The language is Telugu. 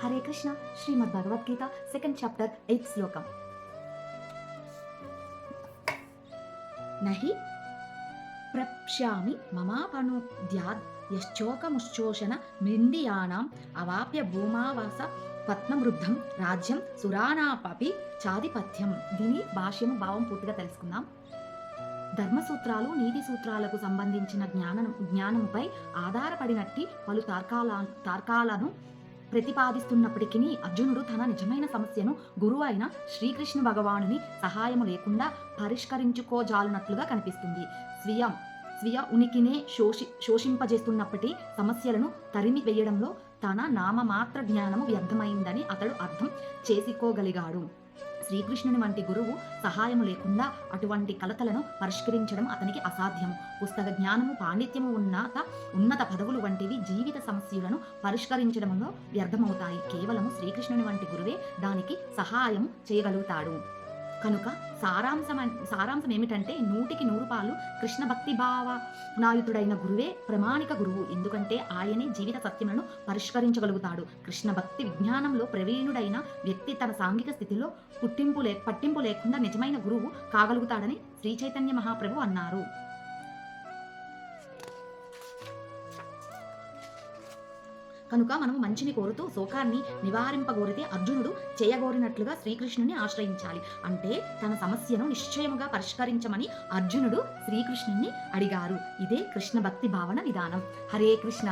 హరే కృష్ణ. శ్రీమద్ భగవద్గీత 2nd చాప్టర్ 8th శ్లోకం. నహి ప్రప్ష్యామి మమాపనుద్యాద్ యశ్చోకముశ్చోషణ మిందియానాం అవాప్య భూమావాస పద్మవృద్ధం రాజ్యం సురానాపి చాధిపత్యం. దీని భాష్యము భావం పూర్తిగా తెలుసుకుందాం. ధర్మసూత్రాలు నీతి సూత్రాలకు సంబంధించిన జ్ఞానముపై ఆధారపడినట్టి పలు తార్కాలను ప్రతిపాదిస్తున్నప్పటికీ అర్జునుడు తన నిజమైన సమస్యను గురువు అయిన శ్రీకృష్ణ భగవానుని సహాయము లేకుండా పరిష్కరించుకోజాలనట్లుగా కనిపిస్తుంది. స్వీయ ఉనికినే శోషింపజేస్తున్నప్పటి సమస్యలను తరిమి వేయడంలో తన నామమాత్ర జ్ఞానము వ్యర్థమైందని అతడు అర్థం చేసుకోగలిగాడు. శ్రీకృష్ణుని వంటి గురువు సహాయము లేకుండా అటువంటి కలతలను పరిష్కరించడం అతనికి అసాధ్యము. పుస్తక జ్ఞానము, పాండిత్యము, ఉన్నత పదవులు వంటివి జీవిత సమస్యలను పరిష్కరించడంలో వ్యర్థమవుతాయి. కేవలము శ్రీకృష్ణుని వంటి గురువే దానికి సహాయం చేయగలుగుతాడు. కనుక సారాంశం ఏమిటంటే 100కి 100 కృష్ణ భక్తి భావనాయుతుడైన గురువే ప్రమాణిక గురువు. ఎందుకంటే ఆయనే జీవిత సత్యములను పరిష్కరించగలుగుతాడు. కృష్ణ భక్తి విజ్ఞానంలో ప్రవీణుడైన వ్యక్తి తన సాంఘిక స్థితిలో పట్టింపు లేకుండా నిజమైన గురువు కాగలుగుతాడని శ్రీ చైతన్య మహాప్రభు అన్నారు. కనుక మనము మంచిని కోరుతూ శోకాన్ని నివారింపగోరితే అర్జునుడు చేయగోరినట్లుగా శ్రీకృష్ణుని ఆశ్రయించాలి. అంటే తన సమస్యను నిశ్చయముగా పరిష్కరించమని అర్జునుడు శ్రీకృష్ణుని అడిగారు. ఇదే కృష్ణ భక్తి భావన విధానం. హరే కృష్ణ.